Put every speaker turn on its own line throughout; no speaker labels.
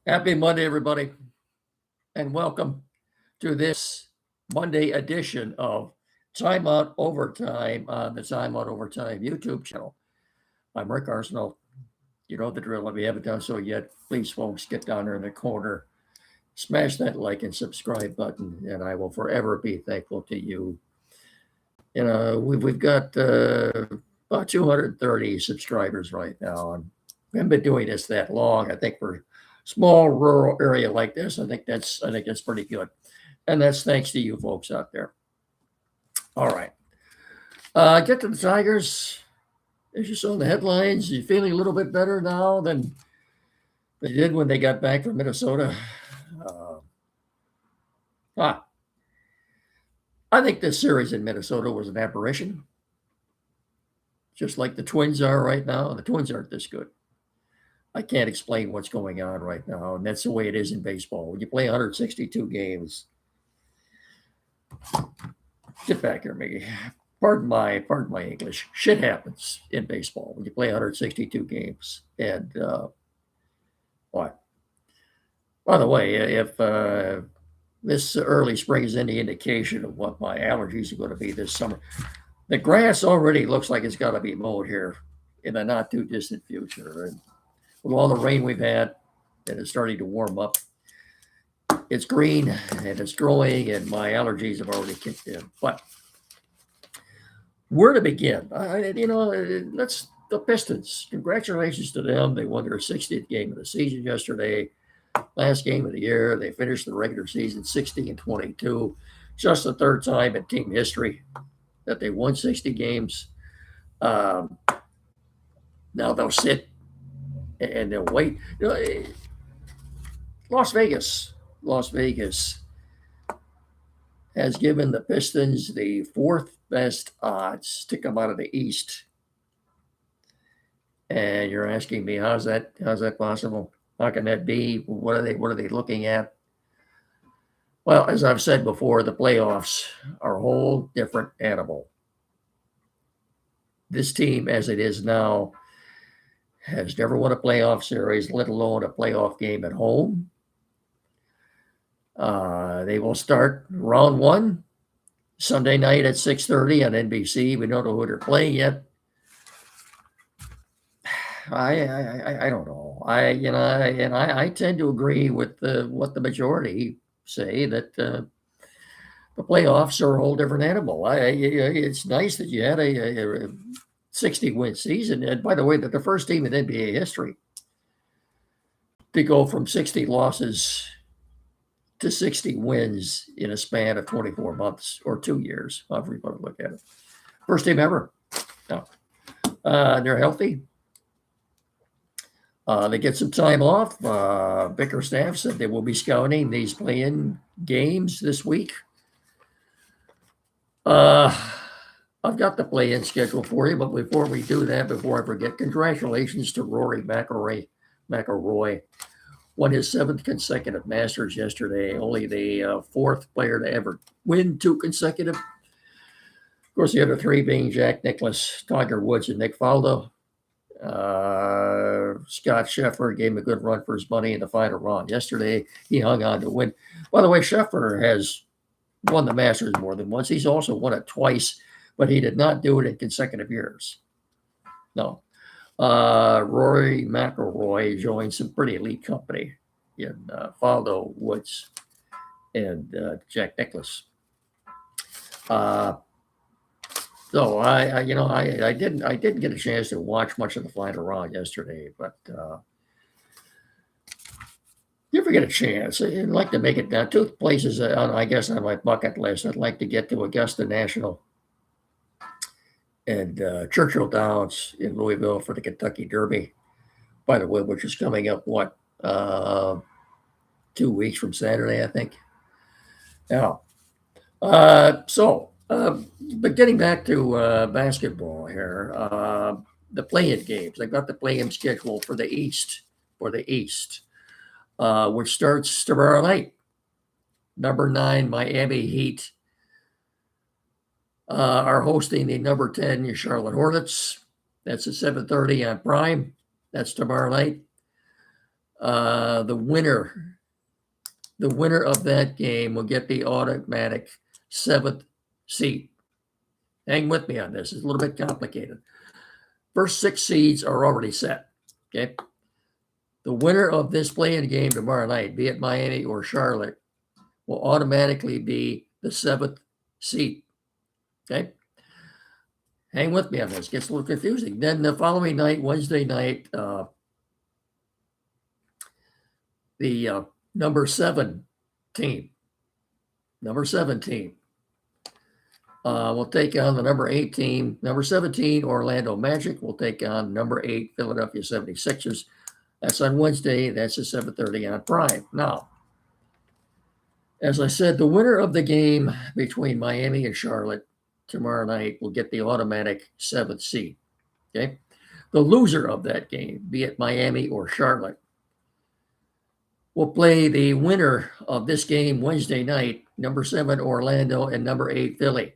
Happy Monday, everybody, and welcome to this Monday edition of Timeout Overtime on the Timeout Overtime YouTube channel. I'm Rick Arsenal. You know the drill. If you haven't done so yet, please, folks, get down there in the corner, smash that like and subscribe button, and I will forever be thankful to you. You know, we've got about 230 subscribers right now, and we haven't been doing this that long. I think for small rural area like this, I think that's pretty good, and that's thanks to you folks out there. All right, get to the Tigers. As you saw in the headlines, you feeling a little bit better now than they did when they got back from Minnesota. Uh, I think this series in Minnesota was an aberration, just like the Twins are right now. The Twins aren't this good. I can't explain what's going on right now, and that's the way it is in baseball. When you play 162 games, get back here, Mickey. Pardon my English. Shit happens in baseball when you play 162 games. And what? By the way, if this early spring is any indication of what my allergies are going to be this summer, the grass already looks like it's got to be mowed here in the not too distant future. And with all the rain we've had, and it's starting to warm up, it's green and it's growing, and my allergies have already kicked in. But where to begin? Let's the Pistons. Congratulations to them. They won their 60th game of the season yesterday. Last game of the year. They finished the regular season 60-22. Just the third time in team history that they won 60 games. Now they'll sit and they'll wait. Las Vegas has given the Pistons the fourth best odds to come out of the East. And you're asking me, how's that possible? How can that be? What are they looking at? Well, as I've said before, the playoffs are a whole different animal. This team, as it is now, has never won a playoff series, let alone a playoff game at home. They will start round one Sunday night at 6:30 on NBC. We don't know who they're playing yet. I don't know. I tend to agree with what the majority say, that the playoffs are a whole different animal. It's nice that you had a 60-win season, and by the way, that the first team in NBA history to go from 60 losses to 60 wins in a span of 24 months or 2 years, however you want to look at it. First team ever. No. They're healthy. They get some time off. Bickerstaff said they will be scouting these play-in games this week. I've got the play-in schedule for you, but before we do that, before I forget, congratulations to Rory McIlroy. Won his 7th consecutive Masters yesterday, only the 4th player to ever win 2 consecutive. Of course, the other 3 being Jack Nicklaus, Tiger Woods, and Nick Faldo. Scott Scheffler gave him a good run for his money in the final round yesterday. He hung on to win. By the way, Scheffler has won the Masters more than once. He's also won it twice, but he did not do it in consecutive years. No. Rory McIlroy joined some pretty elite company in Faldo, Woods, and Jack Nicklaus. So I didn't get a chance to watch much of the final round yesterday, but you ever get a chance, I'd like to make it down. 2 places, I guess, on my bucket list. I'd like to get to Augusta National and Churchill Downs in Louisville for the Kentucky Derby, by the way, which is coming up, 2 weeks from Saturday, I think. Now, but getting back to basketball here, the play-in games. I've got the play-in schedule for the East, which starts tomorrow night. Number 9 Miami Heat are hosting the number 10 Charlotte Hornets. That's at 7:30 on Prime. That's tomorrow night. The winner of that game will get the automatic 7th seed. Hang with me on this. It's a little bit complicated. First 6 seeds are already set. Okay. The winner of this play-in game tomorrow night, be it Miami or Charlotte, will automatically be the 7th seed. Okay. Hang with me on this. Gets a little confusing. Then the following night, Wednesday night, the number 7 team will take on the number 8 team. Number 17, Orlando Magic, will take on number 8, Philadelphia 76ers. That's on Wednesday. That's at 7:30 on Prime. Now, as I said, the winner of the game between Miami and Charlotte tomorrow night will get the automatic 7th seed. Okay. The loser of that game, be it Miami or Charlotte, will play the winner of this game Wednesday night, number 7 Orlando and number 8 Philly.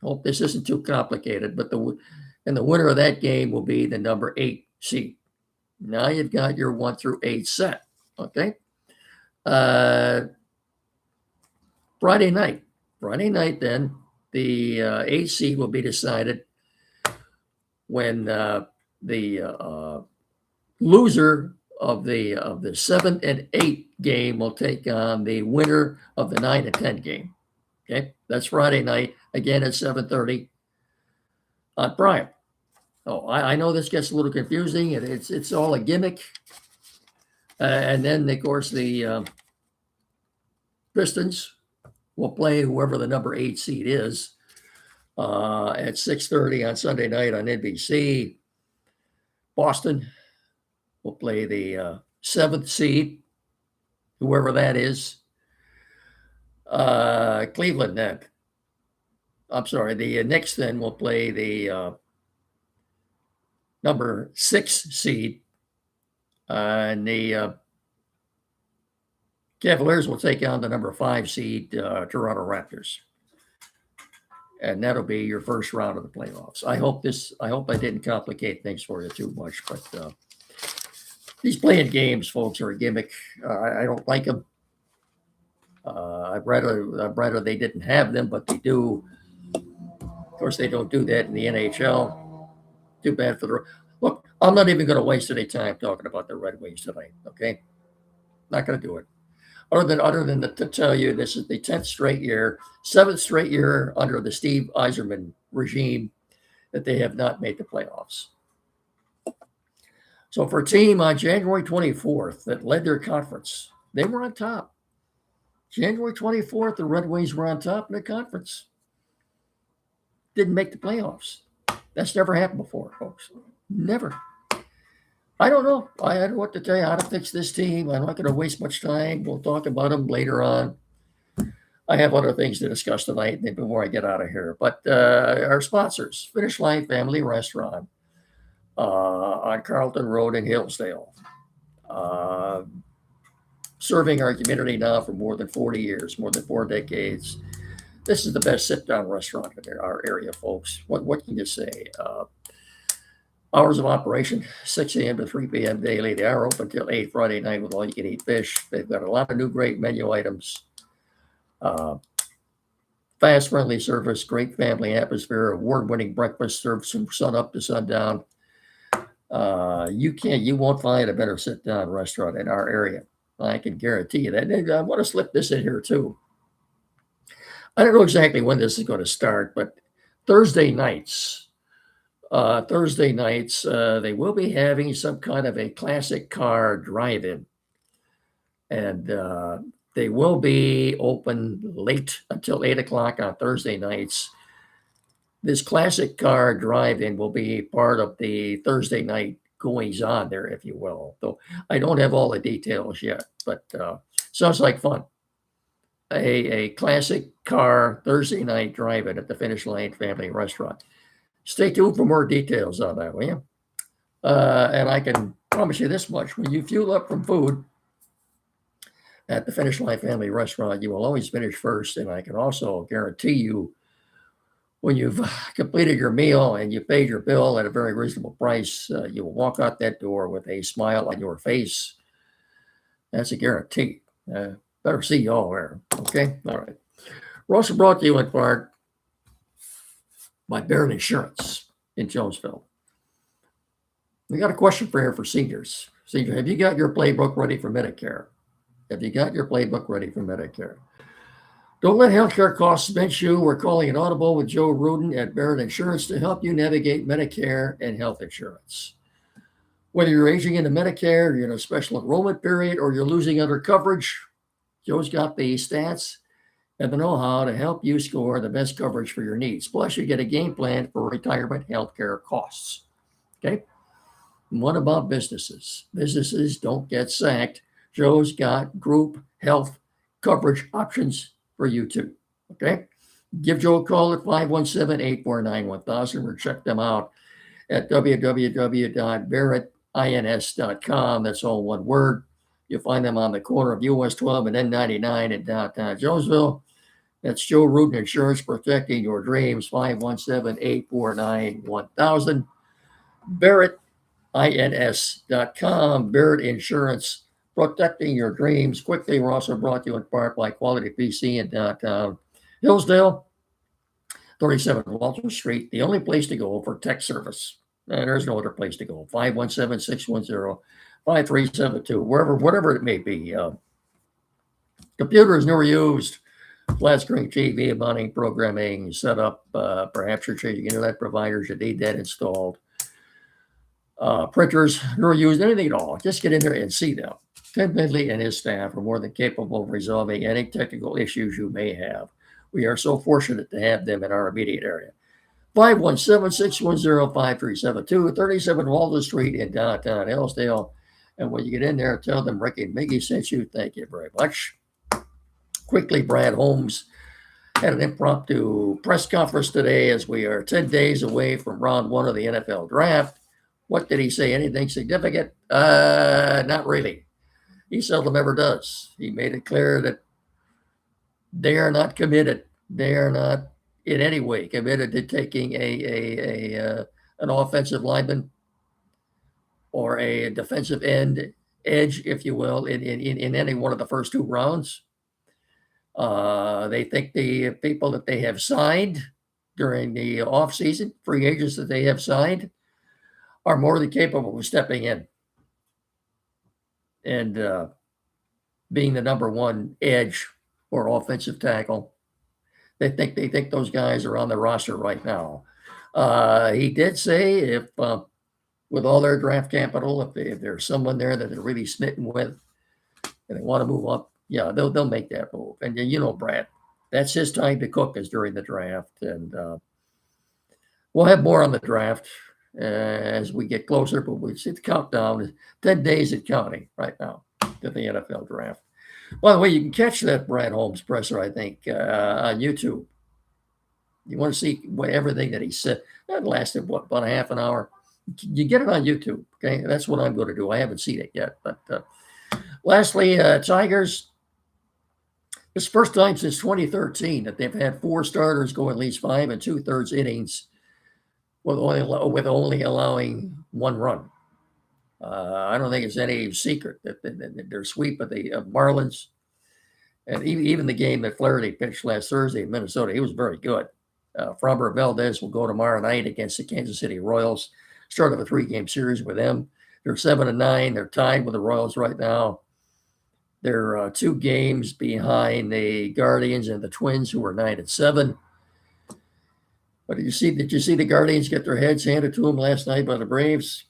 Hope this isn't too complicated, but the winner of that game will be the number 8 seed. Now you've got your 1 through 8 set. Okay. Friday night, then the 8 seed will be decided when the loser of the 7 and 8 game will take on the winner of the 9 and 10 game. Okay, that's Friday night, again at 7:30 on Prime. Oh, I know this gets a little confusing, and it's all a gimmick. And then, of course, the Pistons will play whoever the number 8 seed is at 6:30 on Sunday night on NBC. Boston will play the 7th seed, whoever that is. Cleveland then. I'm sorry, the Knicks then will play the number 6 seed. And the Cavaliers will take on the number 5 seed Toronto Raptors. And that'll be your first round of the playoffs. I hope I didn't complicate things for you too much, but these playing games, folks, are a gimmick. I don't like them. I'd rather they didn't have them, but they do. Of course, they don't do that in the NHL. Too bad for the. Look, I'm not even going to waste any time talking about the Red Wings tonight. Okay, not going to do it. Other than to tell you, this is the 10th straight year, 7th straight year under the Steve Yzerman regime that they have not made the playoffs. So for a team on January 24th that led their conference, they were on top. January 24th, the Red Wings were on top in the conference. Didn't make the playoffs. That's never happened before, folks. Never. I don't know. I don't know what to tell you how to fix this team. I'm not going to waste much time. We'll talk about them later on. I have other things to discuss tonight before I get out of here. But our sponsors, Finish Line Family Restaurant on Carlton Road in Hillsdale. Serving our community now for more than 40 years, more than 4 decades. This is the best sit-down restaurant in our area, folks. What can you say? Hours of operation, 6 a.m. to 3 p.m. daily. They are open until 8 Friday night with all-you-can-eat fish. They've got a lot of new great menu items. Fast, friendly service, great family atmosphere, award-winning breakfast served from sun up to sundown. You won't find a better sit-down restaurant in our area. I can guarantee you that. And I want to slip this in here too. I don't know exactly when this is going to start, but Thursday nights, they will be having some kind of a classic car drive-in. And they will be open late until 8 o'clock on Thursday nights. This classic car drive-in will be part of the Thursday night goings on there, if you will. Though I don't have all the details yet, but sounds like fun. A classic car Thursday night drive-in at the Finish Line Family Restaurant. Stay tuned for more details on that, will you? And I can promise you this much: when you fuel up from food at the Finish Line Family Restaurant, you will always finish first. And I can also guarantee you when you've completed your meal and you paid your bill at a very reasonable price, you will walk out that door with a smile on your face. That's a guarantee. Better see you all there. Okay? All right. We're also brought to you in part by Barrett Insurance in Jonesville. We got a question for you for seniors. Senior, have you got your playbook ready for Medicare? Have you got your playbook ready for Medicare? Don't let healthcare costs bench you. We're calling an audible with Joe Rudin at Barrett Insurance to help you navigate Medicare and health insurance. Whether you're aging into Medicare, you're in a special enrollment period, or you're losing other coverage, Joe's got the stats and the know-how to help you score the best coverage for your needs. Plus, you get a game plan for retirement healthcare costs. Okay? And what about businesses? Businesses don't get sacked. Joe's got group health coverage options for you too. Okay? Give Joe a call at 517-849-1000 or check them out at www.barrettins.com. That's all one word. You'll find them on the corner of US 12 and N99 in downtown Jonesville. That's Joe Rudin Insurance, protecting your dreams. 517-849-1000. BarrettINS.com. Barrett Insurance, protecting your dreams. Quickly, we're also brought to you in part by Quality PC in downtown Hillsdale, 37 Walter Street, the only place to go for tech service. There's no other place to go. 517-610-5372, whatever it may be. Computers never used. Flat screen TV, mounting, programming, setup. Perhaps you're changing internet providers. You need that installed. Printers, nor used, anything at all. Just get in there and see them. Tim Bidley and his staff are more than capable of resolving any technical issues you may have. We are so fortunate to have them in our immediate area. 517-610-5372, 37 Walden Street in downtown Hillsdale. And when you get in there, tell them Ricky and Miggy sent you. Thank you very much. Quickly, Brad Holmes had an impromptu press conference today as we are 10 days away from round one of the NFL draft. What did he say? Anything significant? Not really. He seldom ever does. He made it clear that they are not committed. They are not in any way committed to taking an offensive lineman or a defensive end edge, if you will, in any one of the first two rounds. They think the people that they have signed during the offseason, free agents that they have signed, are more than capable of stepping in and being the number one edge or offensive tackle. They think those guys are on the roster right now. He did say if with all their draft capital, if there's someone there that they're really smitten with and they want to move up, yeah, they'll make that move. And you know, Brad, that's his time to cook, is during the draft. And we'll have more on the draft as we get closer, but we see the countdown is 10 days and counting right now to the NFL draft. By the way, you can catch that Brad Holmes presser, I think, on YouTube. You want to see everything that he said. That lasted, about a half an hour. You get it on YouTube, okay? That's what I'm going to do. I haven't seen it yet. But lastly, Tigers, it's the first time since 2013 that they've had four starters go at least 5 2/3 innings with only allowing one run. I don't think it's any secret that their sweep of the Marlins, and even the game that Flaherty pitched last Thursday in Minnesota, he was very good. Framber Valdez will go tomorrow night against the Kansas City Royals. Start of a 3-game series with them. They're 7-9. They're tied with the Royals right now. They're 2 games behind the Guardians and the Twins, who are 9-7. But did you see the Guardians get their heads handed to them last night by the Braves?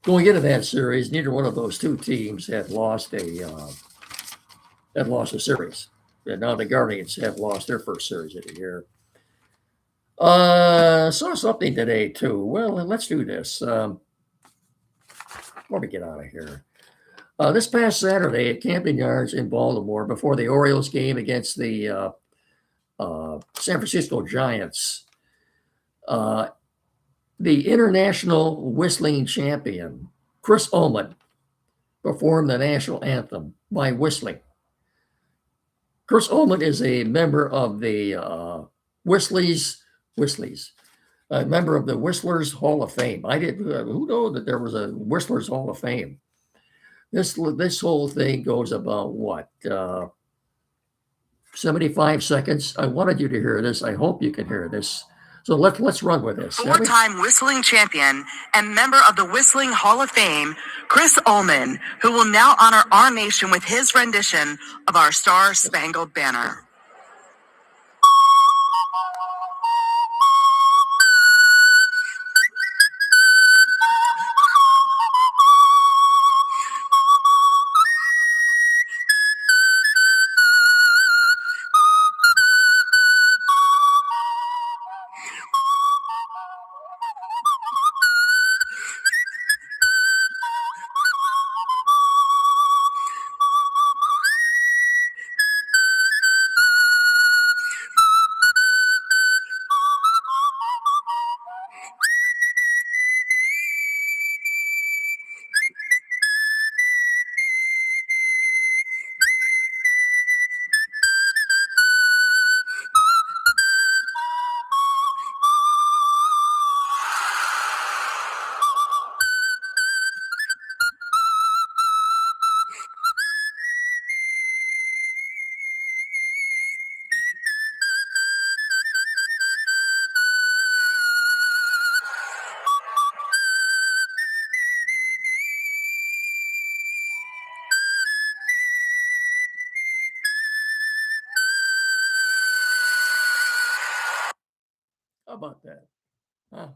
Going into that series, neither one of those two teams had lost a series. And now the Guardians have lost their first series of the year. Saw something today too. Well, let's do this. Before we get out of here, this past Saturday at Camden Yards in Baltimore, before the Orioles game against the San Francisco Giants, the international whistling champion, Chris Ullman, performed the national anthem by whistling. Chris Ullman is a member of the Whistleys, a member of the Whistlers Hall of Fame. I didn't, who knew that there was a Whistlers Hall of Fame? This whole thing goes about what, 75 seconds. I wanted you to hear this. I hope you can hear this. So let's run with this.
Four-time whistling champion and member of the Whistling Hall of Fame, Chris Ullman, who will now honor our nation with his rendition of our Star-Spangled Banner.
How about that? Huh?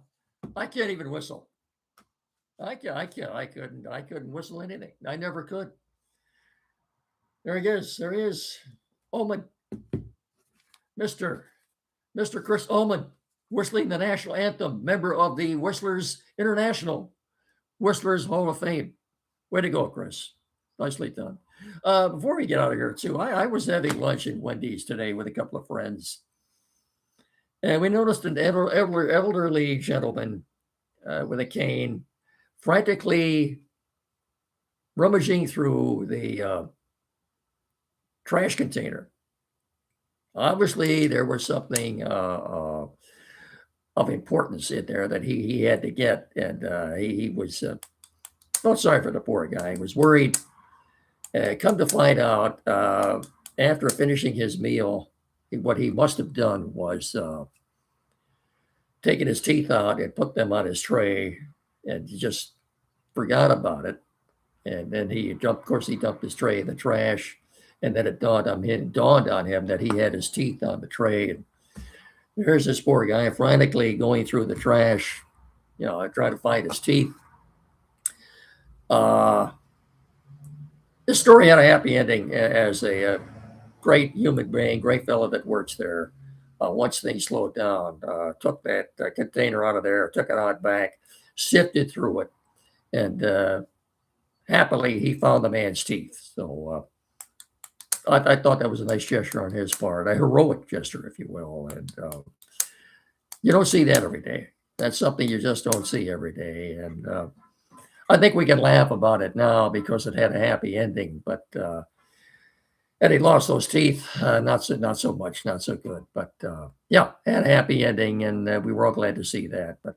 I can't even whistle. I couldn't whistle anything. I never could. There he is. There he is. Ullman. Mr. Chris Ullman, whistling the national anthem, member of the Whistlers International, Whistlers Hall of Fame. Way to go, Chris. Nicely done. Before we get out of here, too, I was having lunch at Wendy's today with a couple of friends. And we noticed an elderly gentleman with a cane frantically rummaging through the trash container. Obviously, there was something of importance in there that he had to get. And he was, oh, sorry for the poor guy. He was worried. Come to find out, after finishing his meal, what he must have done was taken his teeth out and put them on his tray, and he just forgot about it. And then he dumped his tray in the trash, and then it dawned on him that he had his teeth on the tray. And there's this poor guy frantically going through the trash, trying to find his teeth. This story had a happy ending, as a great human being, great fellow that works there. Once things slowed down, took that container out of there, took it out back, sifted through it, and happily he found the man's teeth. So I thought that was a nice gesture on his part, a heroic gesture, if you will. And you don't see that every day. That's something you just don't see every day. And I think we can laugh about it now because it had a happy ending, but and he lost those teeth, not so much, not so good. But yeah, had a happy ending, and we were all glad to see that. But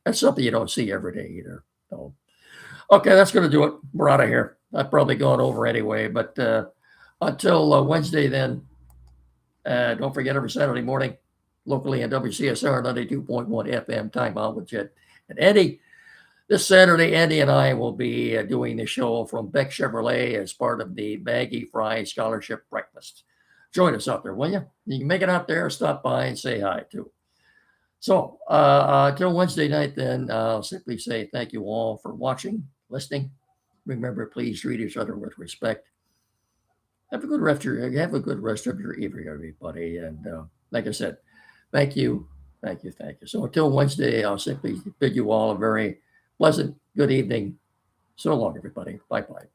that's something you don't see every day either. So, okay, that's going to do it. We're out of here. I've probably gone over anyway, but until Wednesday then, don't forget every Saturday morning, locally on WCSR 92.1 FM, Time Out with Jet and Eddie. This Saturday, Andy and I will be doing the show from Beck Chevrolet as part of the Maggie Fry Scholarship Breakfast. Join us out there, will you? You can make it out there, stop by and say hi too. So until Wednesday night, then I'll simply say thank you all for watching, listening. Remember, please treat each other with respect. Have a good rest of your evening, everybody. And like I said, thank you. So until Wednesday, I'll simply bid you all a very pleasant good evening. So long, everybody. Bye-bye.